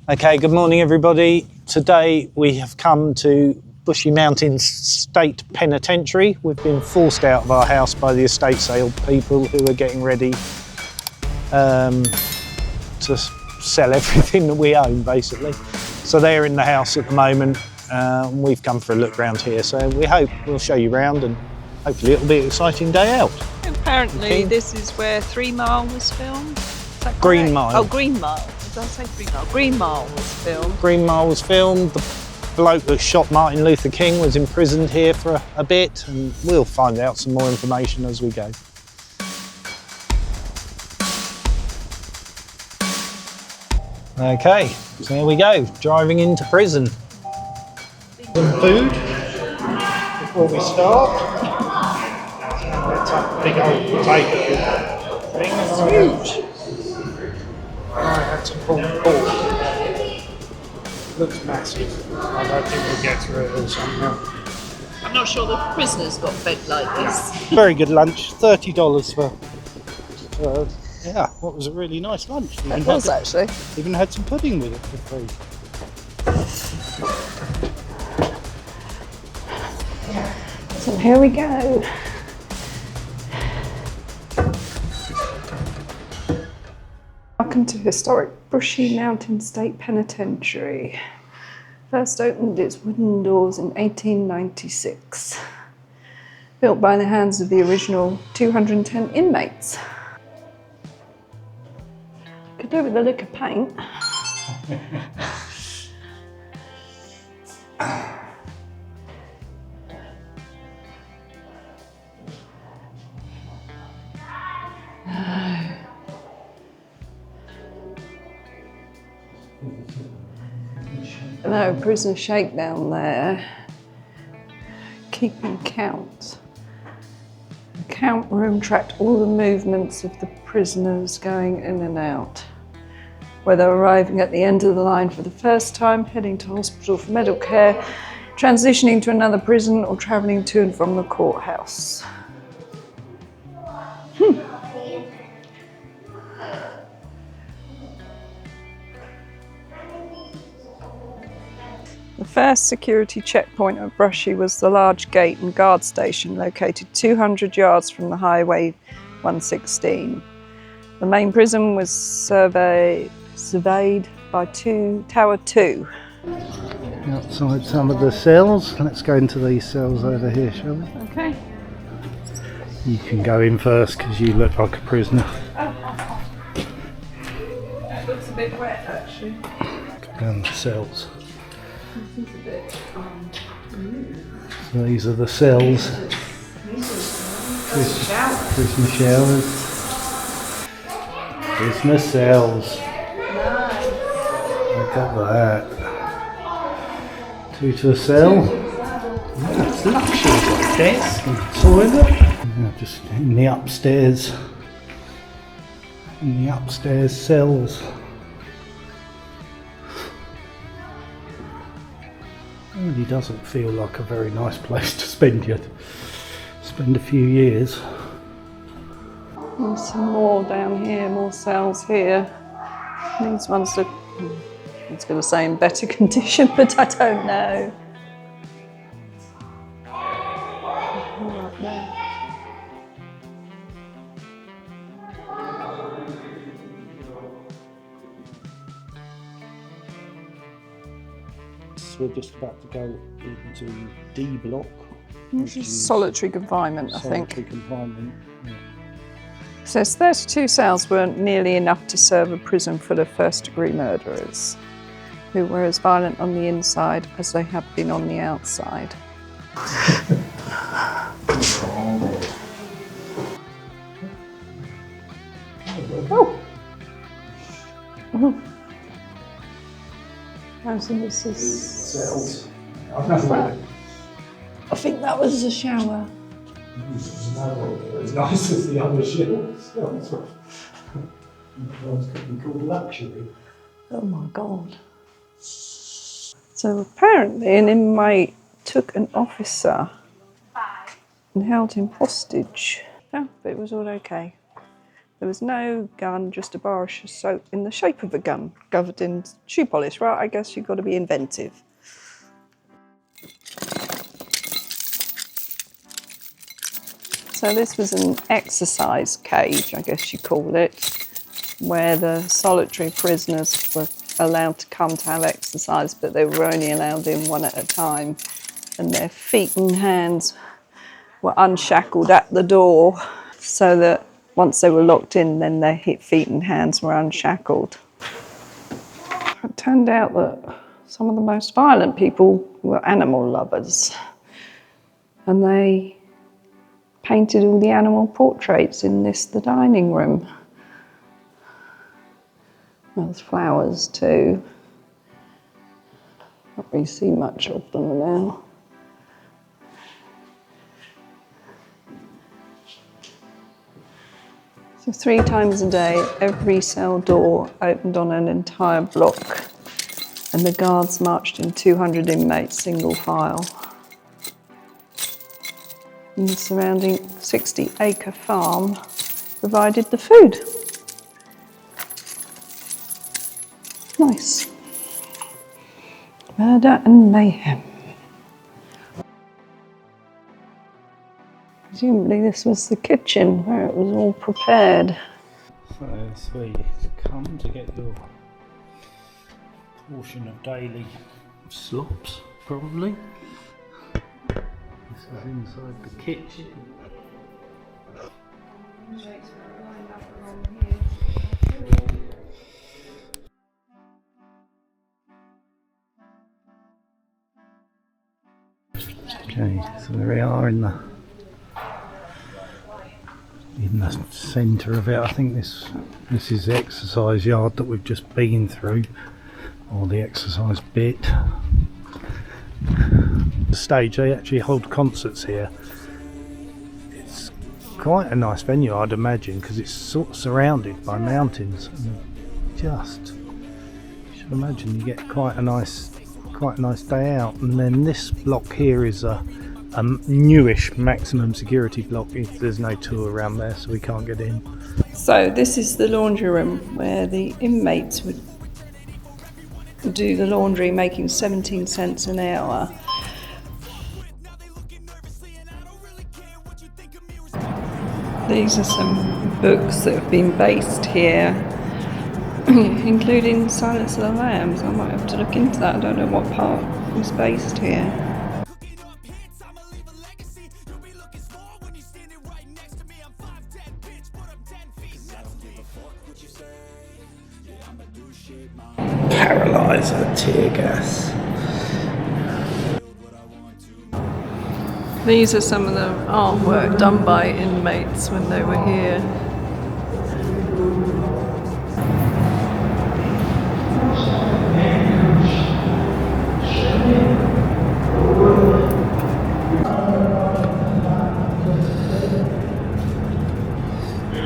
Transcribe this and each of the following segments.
Okay, good morning everybody. Today we have come to Brushy Mountain State Penitentiary. We've been forced out of our house by the estate sale people who are getting ready to sell everything that we own basically. So they're in the house at the moment. We've come for a look around here, so we hope we'll show you around and hopefully it'll be an exciting day out. Apparently this is where 3 Mile was filmed. Is that Green correct? Mile. Oh, Green Mile. Did I say 3 Mile? Green Mile was filmed. Green Mile was filmed. The bloke that shot Martin Luther King was imprisoned here for a bit, and we'll find out some more information as we go. Okay, so here we go, driving into prison. Some food before we start. Let's have a big old potato thing. It's huge. I had some pulled pork. Looks massive. I don't think we'll get through it all somehow. I'm not sure the prisoners got fed like this. Very good lunch, $30 for yeah, what was a really nice lunch. It was actually. Even had some pudding with it for free. So here we go. Welcome to historic Brushy Mountain State Penitentiary. First opened its wooden doors in 1896. Built by the hands of the original 210 inmates. Could do with a lick of paint. No, prisoner shakedown there, keeping count. The count room tracked all the movements of the prisoners going in and out, whether arriving at the end of the line for the first time, heading to hospital for medical care, transitioning to another prison, or travelling to and from the courthouse. The first security checkpoint at Brushy was the large gate and guard station located 200 yards from the Highway 116. The main prison was surveyed by Tower 2. Outside some of the cells. Let's go into these cells over here, shall we? Okay. You can go in first because you look like a prisoner. It looks a bit wet actually. Go down the cells. So these are the cells. Christmas showers. Christmas cells. Look at that. 2 to a cell. That's luxury. Got a desk and a toilet. Yeah, just in the upstairs. In the upstairs cells. It really doesn't feel like a very nice place to spend a few years. And some more down here, more cells here. These ones look, I was going to say in better condition, but I don't know. More up there. We're just about to go into D block. This is solitary confinement, I think. Solitary confinement, yeah. It says 32 cells weren't nearly enough to serve a prison full of first-degree murderers, who were as violent on the inside as they had been on the outside. Oh! So this is Cells. I think that was a shower. As nice as the other cells. Could be called luxury. Oh my God. So apparently an inmate took an officer and held him hostage. Oh, but it was all okay. There was no gun, just a bar of soap in the shape of a gun, covered in shoe polish. Right, I guess you've got to be inventive. So this was an exercise cage, I guess you call it, where the solitary prisoners were allowed to come to have exercise, but they were only allowed in one at a time. And their feet and hands were unshackled at the door, so that once they were locked in, then their feet and hands were unshackled. It turned out that some of the most violent people were animal lovers, and they painted all the animal portraits in the dining room. Well, there's flowers too. Not really see much of them now. So 3 times a day, every cell door opened on an entire block, and the guards marched in 200 inmates, single file. And the surrounding 60-acre farm provided the food. Nice. Murder and mayhem. Presumably this was the kitchen where it was all prepared. So that's where you come to get your portion of daily slops, probably. This is inside the kitchen. Okay, so there we are in the centre of it. I think this is the exercise yard that we've just been through, or the exercise bit. The stage, they actually hold concerts here. It's quite a nice venue, I'd imagine, because it's sort of surrounded by mountains. And you should imagine you get quite a nice day out. And then this block here is a newish maximum security block. There's no tour around there, so we can't get in. So this is the laundry room where the inmates would do the laundry, making 17 cents an hour. These are some books that have been based here, including Silence of the Lambs. I might have to look into that. I don't know what part was based here. Paralyzer tear gas. These are some of the artwork done by inmates when they were here.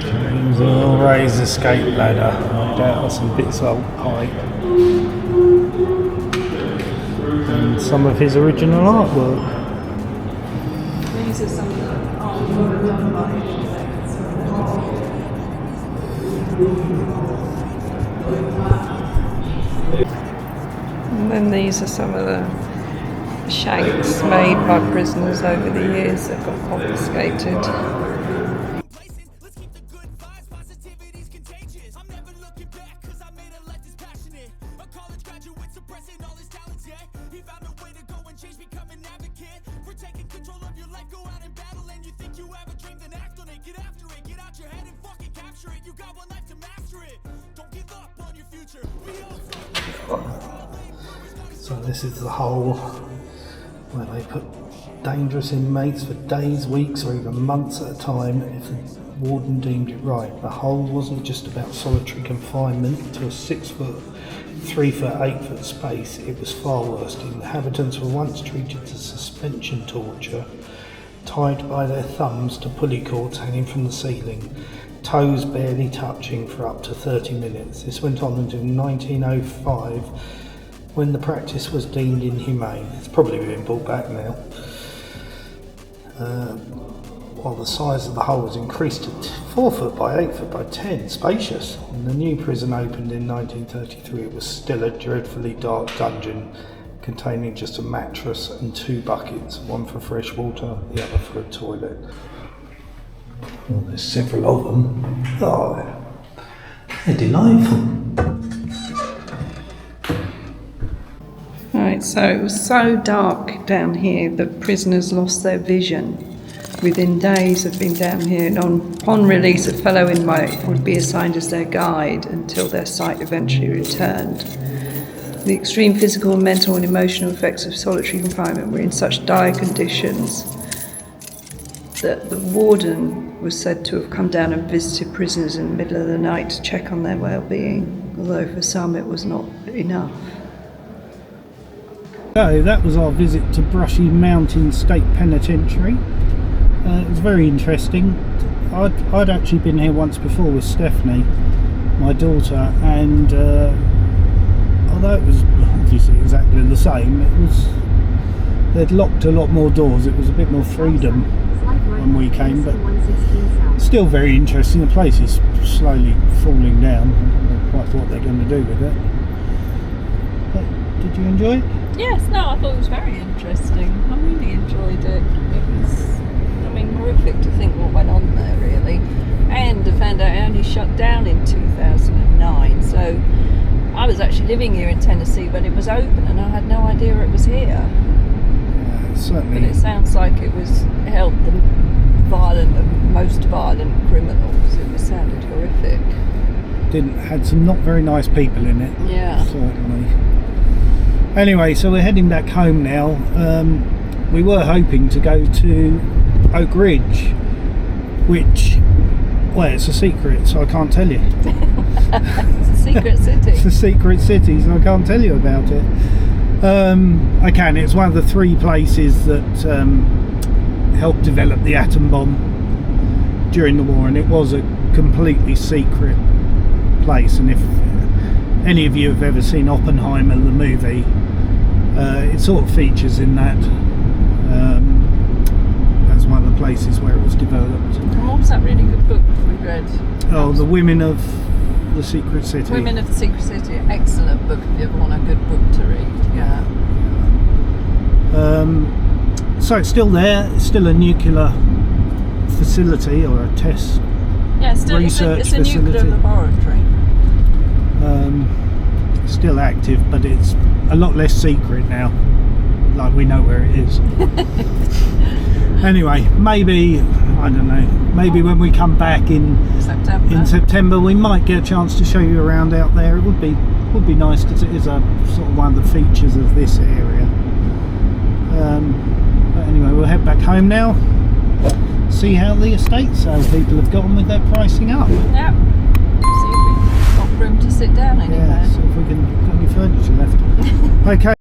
James Earl Ray's escape ladder. No doubt some bits of old pipe. And some of his original artwork. These are some of the artwork done by inmates. And then these are some of the shanks made by prisoners over the years that got confiscated. So this is the hole where they put dangerous inmates for days, weeks or even months at a time if the warden deemed it right. The hole wasn't just about solitary confinement to a 6 foot, 3 foot, 8 foot space. It was far worse. The inhabitants were once treated to suspension torture, tied by their thumbs to pulley cords hanging from the ceiling, toes barely touching for up to 30 minutes. This went on until 1905, when the practice was deemed inhumane. It's probably been brought back now. while the size of the hole was increased to 4 foot by 8 foot by 10, spacious. When the new prison opened in 1933, it was still a dreadfully dark dungeon containing just a mattress and 2 buckets, one for fresh water, the other for a toilet. Well, there's several of them. Oh, they're delightful. Right, so it was so dark down here that prisoners lost their vision within days of being down here, and upon release a fellow inmate would be assigned as their guide until their sight eventually returned. The extreme physical, mental and emotional effects of solitary confinement were in such dire conditions that the warden was said to have come down and visited prisoners in the middle of the night to check on their well-being, although for some it was not enough. So that was our visit to Brushy Mountain State Penitentiary. It was very interesting. I'd actually been here once before with Stephanie, my daughter, and although it was obviously exactly the same, they'd locked a lot more doors. It was a bit more freedom when we came, but still very interesting. The place is slowly falling down. I don't know quite what they're going to do with it. But did you enjoy it? Yes, no, I thought it was very interesting. I really enjoyed it. It was, horrific to think what went on there, really. And I found out it only shut down in 2009, so I was actually living here in Tennessee when it was open, and I had no idea it was here. Certainly. But it sounds like it held the most violent criminals. It sounded horrific. Had some not very nice people in it. Yeah. Certainly. Anyway, so we're heading back home now. We were hoping to go to Oak Ridge, which, well, it's a secret, so I can't tell you. It's a secret city. It's a secret city, so I can't tell you about it. I can. It's one of the 3 places that helped develop the atom bomb during the war, and it was a completely secret place. And if any of you have ever seen Oppenheimer, the movie, it sort of features in that. That's one of the places where it was developed. And what was that really good book we read? Oh, The Women of the Secret City. Women of the Secret City. Excellent book if you ever want a good book to read. Yeah. So it's still there. It's still a nuclear facility or a test research it's a facility. nuclear laboratory. Still active, but it's a lot less secret now. Like, we know where it is. Anyway, maybe, I don't know, maybe when we come back in September we might get a chance to show you around out there. It would be nice, because it is a sort of one of the features of this area. But anyway, we'll head back home now, see how the estate sale people have gotten with their pricing up. Yep. See if we've got room to sit down anywhere. Yeah, see if we can got any furniture left. Okay.